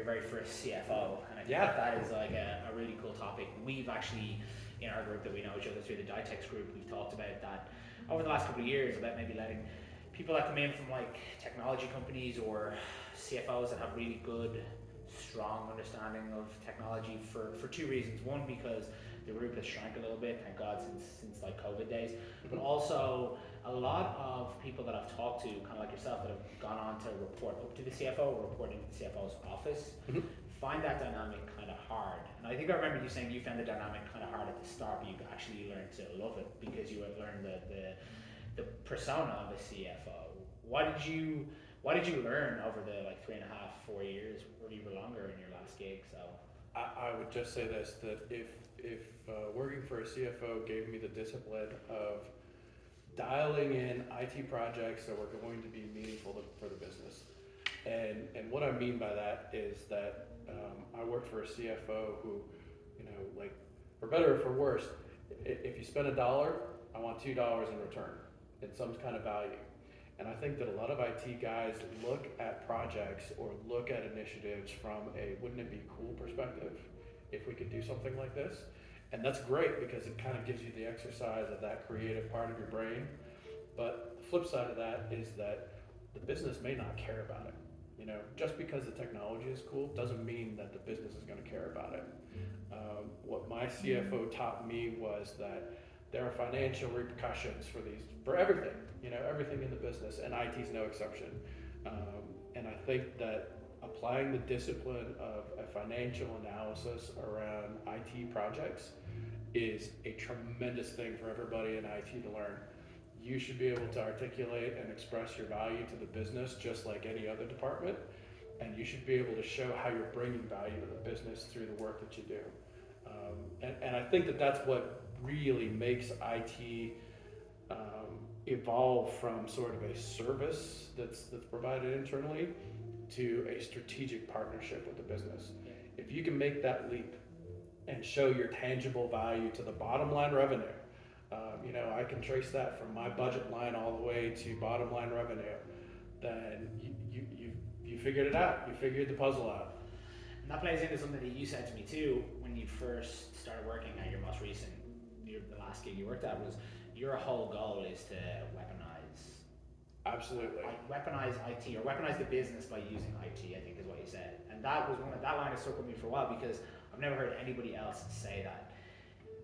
very first CFO, and I think that is like a really cool topic. We've actually, in our group that we know each other through the Ditex group, we've talked about that over the last couple of years about maybe letting people that come in from like technology companies or CFOs that have really good, strong understanding of technology for two reasons. One, because the group has shrank a little bit, thank God, since like COVID days, but also a lot of people that I've talked to, kind of like yourself, that have gone on to report up to the CFO or report into the CFO's office, find that dynamic kind of hard. And I think I remember you saying you found the dynamic kind of hard at the start, but you actually learned to love it because you had learned the persona of a CFO. What did you learn over the like 3.5, 4 years, or even longer in your last gig? So I would just say this, that if working for a CFO gave me the discipline of dialing in IT projects that were going to be meaningful for the business. And what I mean by that is that I worked for a CFO who, like, for better or for worse, if you spend $1, I want $2 in return in some kind of value. And I think that a lot of IT guys look at projects or look at initiatives from a wouldn't it be cool perspective if we could do something like this. And that's great because it kind of gives you the exercise of that creative part of your brain. But the flip side of that is that the business may not care about it. Just because the technology is cool doesn't mean that the business is going to care about it. What my CFO taught me was that there are financial repercussions for everything, everything in the business, and IT is no exception. And I think that applying the discipline of a financial analysis around IT projects is a tremendous thing for everybody in IT to learn. You should be able to articulate and express your value to the business just like any other department, and you should be able to show how you're bringing value to the business through the work that you do. And I think that that's what really makes IT evolve from sort of a service that's provided internally to a strategic partnership with the business. If you can make that leap and show your tangible value to the bottom line revenue, I can trace that from my budget line all the way to bottom line revenue, then you figured it out. You figured the puzzle out. And that plays into something that you said to me too when you first started working at your most recent, the last gig you worked at, was your whole goal is to weaponize. Absolutely. Weaponize IT, or weaponize the business by using IT, I think is what you said. And that line has stuck with me for a while because I've never heard anybody else say that.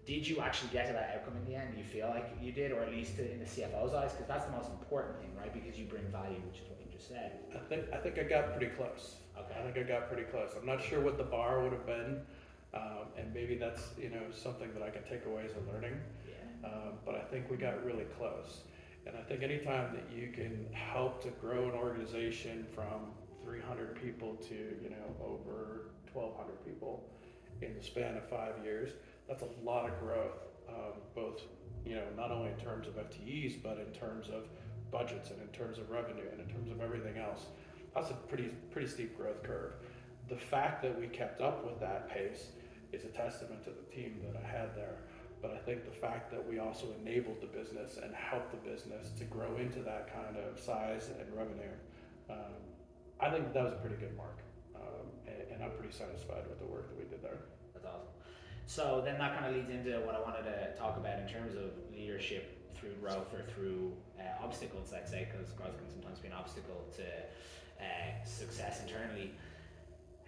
Did you actually get to that outcome in the end? Do you feel like you did, or at least in the CFO's eyes? Because that's the most important thing, right? Because you bring value, which is what you just said. I think I got pretty close. Okay. I think I got pretty close. I'm not sure what the bar would have been, and maybe that's something that I can take away as a learning. Yeah. But I think we got really close. And I think anytime that you can help to grow an organization from 300 people to over 1,200 people in the span of 5 years, that's a lot of growth, both not only in terms of FTEs, but in terms of budgets and in terms of revenue and in terms of everything else. That's a pretty steep growth curve. The fact that we kept up with that pace is a testament to the team that I had there. But I think the fact that we also enabled the business and helped the business to grow into that kind of size and revenue, I think that was a pretty good mark. And I'm pretty satisfied with the work that we did there. That's awesome. So then that kind of leads into what I wanted to talk about in terms of leadership through growth or through obstacles, let's say, because growth can sometimes be an obstacle to success internally.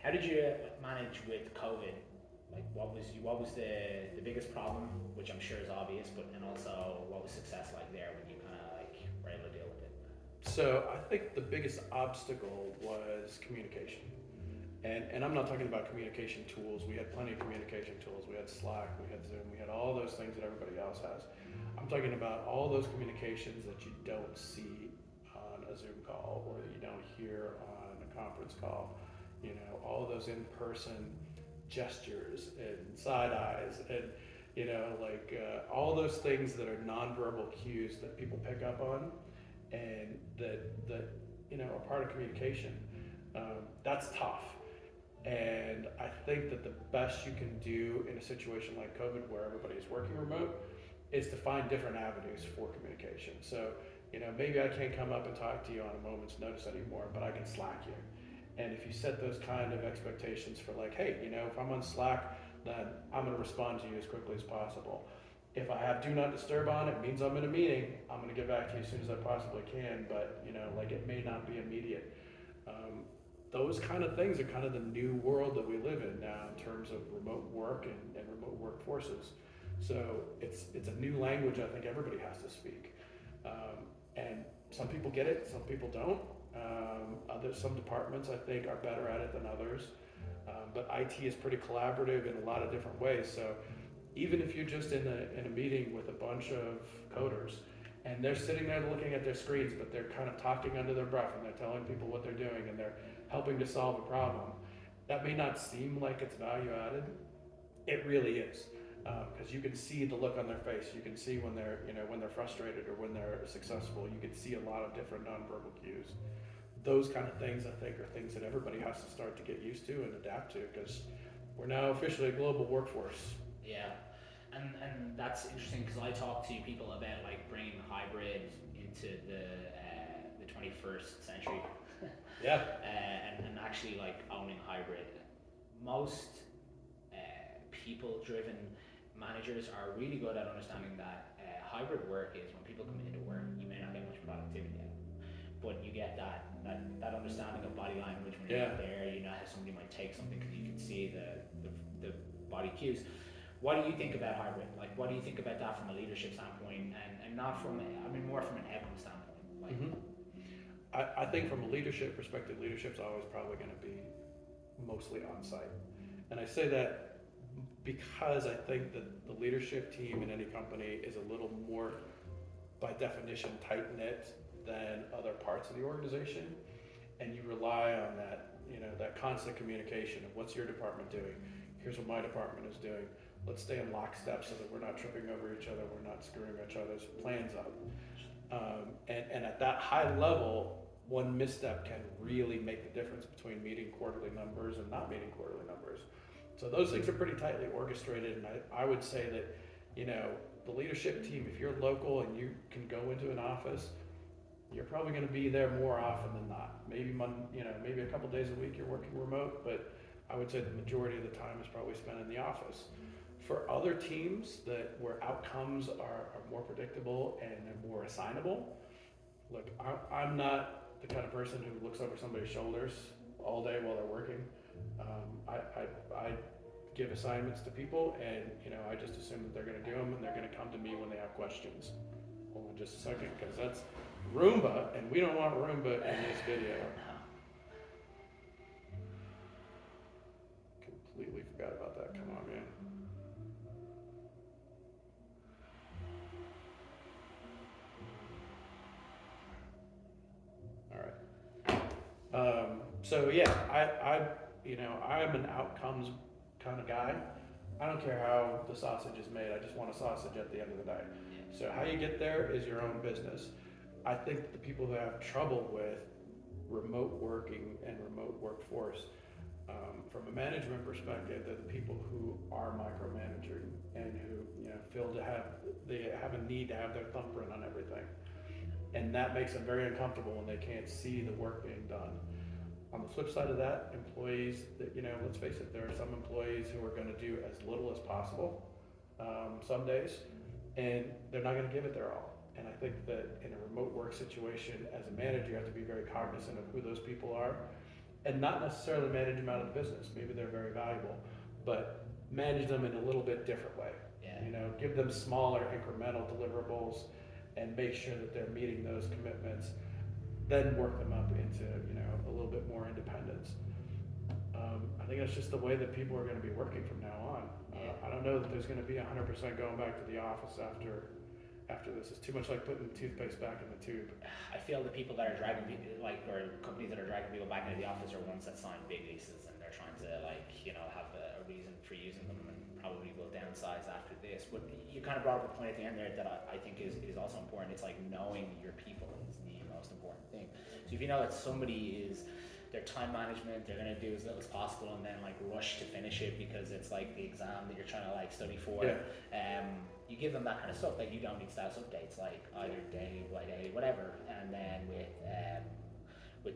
How did you manage with COVID? Like, what was the biggest problem, which I'm sure is obvious, but and also what was success like there when you kind of like were able to deal with it? So I think the biggest obstacle was communication. And I'm not talking about communication tools. We had plenty of communication tools. We had Slack, we had Zoom, we had all those things that everybody else has. I'm talking about all those communications that you don't see on a Zoom call or that you don't hear on a conference call. All those in-person gestures and side eyes and all those things that are nonverbal cues that people pick up on and that are part of communication. That's tough. And I think that the best you can do in a situation like COVID where everybody's working remote is to find different avenues for communication. So, maybe I can't come up and talk to you on a moment's notice anymore, but I can Slack you. And if you set those kind of expectations for like, hey, you know, if I'm on Slack, then I'm going to respond to you as quickly as possible. If I have do not disturb on, it means I'm in a meeting. I'm going to get back to you as soon as I possibly can, but you know, like it may not be immediate. Those kind of things are kind of the new world that we live in now in terms of remote work and remote workforces. So it's a new language I think everybody has to speak. And some people get it, some people don't. Some departments I think are better at it than others. But IT is pretty collaborative in a lot of different ways. So even if you're just in a meeting with a bunch of coders and they're sitting there looking at their screens, but they're kind of talking under their breath and they're telling people what they're doing and they're helping to solve a problem, that may not seem like it's value added. It really is, because you can see the look on their face. You can see when they're frustrated or when they're successful. You can see a lot of different nonverbal cues. Those kind of things, I think, are things that everybody has to start to get used to and adapt to, because we're now officially a global workforce. Yeah, and that's interesting because I talk to people about like bringing hybrid into the 21st century. Yeah. And actually like owning hybrid. Most people-driven managers are really good at understanding that hybrid work is when people come into work, you may not get much productivity out, but you get that understanding of body language when you're out there. You know how somebody might take something because you can see the body cues. What do you think about hybrid? Like, what do you think about that from a leadership standpoint, and not from more from an outcome standpoint? Like, I think from a leadership perspective, leadership's always probably going to be mostly on site, and I say that because I think that the leadership team in any company is a little more, by definition, tight knit than other parts of the organization, and you rely on that, you know, that constant communication of what's your department doing, here's what my department is doing, let's stay in lockstep so that we're not tripping over each other, we're not screwing each other's plans up. And at that high level, one misstep can really make the difference between meeting quarterly numbers and not meeting quarterly numbers. So those things are pretty tightly orchestrated, and I would say that, you know, the leadership team, if you're local and you can go into an office, you're probably going to be there more often than not. Maybe maybe a couple days a week you're working remote, but I would say the majority of the time is probably spent in the office. For other teams where outcomes are more predictable and they're more assignable, look, I'm not the kind of person who looks over somebody's shoulders all day while they're working. I give assignments to people, and you know, I just assume that they're going to do them, and they're going to come to me when they have questions. Hold on just a second, because that's Roomba, and we don't want Roomba in this video. Completely forgot about that. Come on, man. All right. So yeah, I'm an outcomes kind of guy. I don't care how the sausage is made. I just want a sausage at the end of the day. So how you get there is your own business. I think the people who have trouble with remote working and remote workforce, from a management perspective, they're the people who are micromanaging and who feel they have a need to have their thumbprint on everything, and that makes them very uncomfortable when they can't see the work being done. On the flip side of that, employees that, let's face it, there are some employees who are going to do as little as possible some days, and they're not going to give it their all. And I think that in a remote work situation, as a manager, you have to be very cognizant of who those people are, and not necessarily manage them out of the business. Maybe they're very valuable, but manage them in a little bit different way. Yeah. Give them smaller incremental deliverables and make sure that they're meeting those commitments, then work them up into a little bit more independence. I think that's just the way that people are going to be working from now on. I don't know that there's going to be 100% going back to the office after this. It's too much like putting toothpaste back in the tube. I feel the people that are dragging people, or companies that are dragging people back into the office, are ones that sign big leases, and they're trying to have a reason for using them, and probably will downsize after this. But you kind of brought up a point at the end there that I think is also important. It's like knowing your people is the most important thing. So if you know that somebody is their time management, they're going to do as little as possible and then rush to finish it because it's like the exam that you're trying to study for. Yeah. You give them that kind of stuff. You don't need status updates, either day by day, whatever. And then with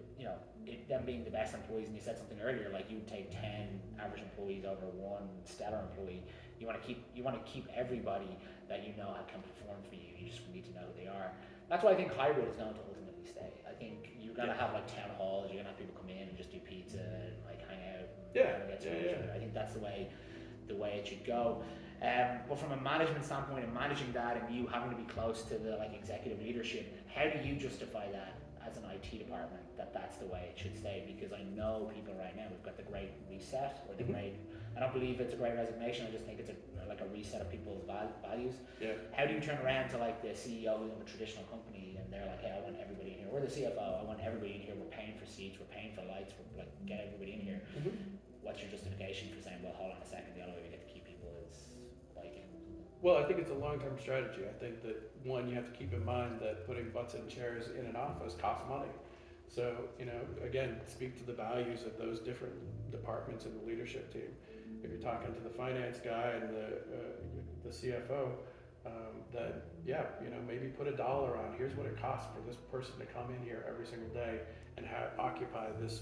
them being the best employees, and you said something earlier, like you'd take 10 average employees over one stellar employee. You want to keep everybody that can perform for you. You just need to know who they are. That's why I think hybrid is going to ultimately stay. I think you're gonna have like town halls. You're gonna have people come in and just do pizza and like hang out. And get to know each other. I think that's the way it should go. But from a management standpoint and managing that, and you having to be close to the like executive leadership, how do you justify that as an IT department that that's the way it should stay? Because I know people right now, we've got the great reset or the great. I don't believe it's a great resignation. I just think it's a reset of people's values. Yeah. How do you turn around to like the CEO of a traditional company and they're like, hey, I want everybody in here. Or the CFO, I want everybody in here. We're paying for seats. We're paying for lights. We're like get everybody in here. What's your justification for saying, well, hold on a second, the only way we get to keep people is like? Well, I think it's a long-term strategy. I think that one, you have to keep in mind that putting butts in chairs in an office costs money. So, again, speak to the values of those different departments in the leadership team. If you're talking to the finance guy and the CFO, then maybe put $1 on here's what it costs for this person to come in here every single day and occupy this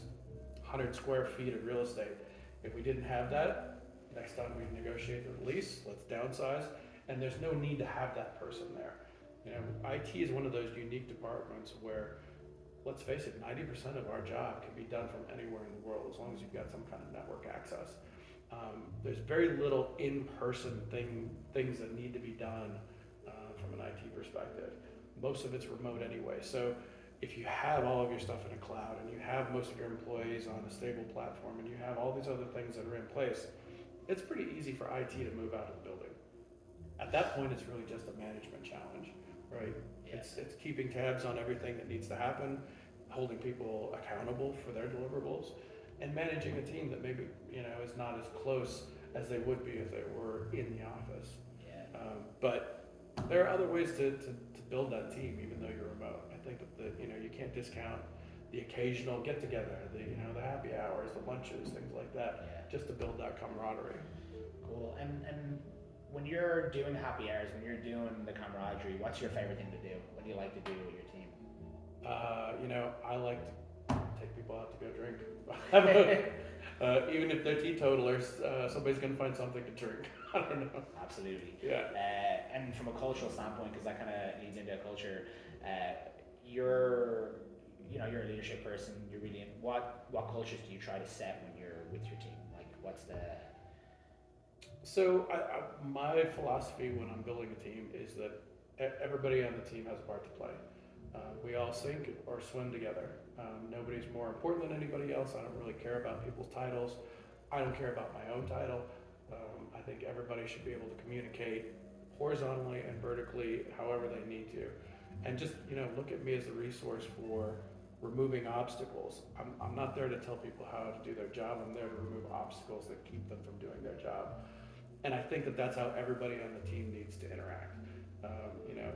100 square feet of real estate. If we didn't have that, next time we negotiate the lease, let's downsize, and there's no need to have that person there. IT is one of those unique departments where, let's face it, 90% of our job can be done from anywhere in the world as long as you've got some kind of network access. There's very little in-person things that need to be done from an IT perspective. Most of it's remote anyway. So if you have all of your stuff in a cloud and you have most of your employees on a stable platform and you have all these other things that are in place, it's pretty easy for IT to move out of the building. At that point, it's really just a management challenge, right? Yeah. It's keeping tabs on everything that needs to happen, holding people accountable for their deliverables, and managing a team that maybe is not as close as they would be if they were in the office. Yeah. But there are other ways to build that team, even though you're remote. I think that you can't discount the occasional get together, the happy hours, the lunches, things like that, just to build that camaraderie. Cool. And when you're doing happy hours, when you're doing the camaraderie, what's your favorite thing to do? What do you like to do with your team? I like to take people out to go drink. Even if they're teetotalers, somebody's going to find something to drink. I don't know. Absolutely. Yeah. And from a cultural standpoint, because that kind of leads into a culture, you're a leadership person. You're really in what cultures do you try to set when you're with your team? Like, what's the? So my philosophy when I'm building a team is that everybody on the team has a part to play. We all sink or swim together. Nobody's more important than anybody else. I don't really care about people's titles. I don't care about my own title. I think everybody should be able to communicate horizontally and vertically however they need to. And just, look at me as a resource for removing obstacles. I'm not there to tell people how to do their job. I'm there to remove obstacles that keep them from doing their job. And I think that that's how everybody on the team needs to interact.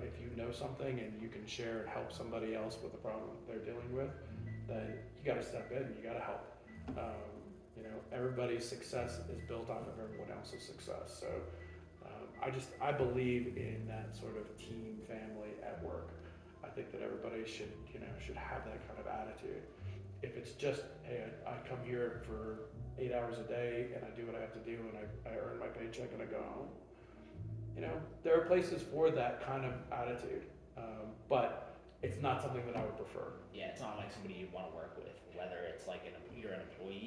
If you know something and you can share and help somebody else with the problem they're dealing with, then you got to step in and you got to help. Everybody's success is built off of everyone else's success. So I believe in that sort of team family at work. I think that everybody should have that kind of attitude. If it's just, hey, I come here for 8 hours a day and I do what I have to do and I earn my paycheck and I go home. There are places for that kind of attitude, but it's not something that I would prefer. Yeah, it's not like somebody you want to work with, whether it's like you're an employee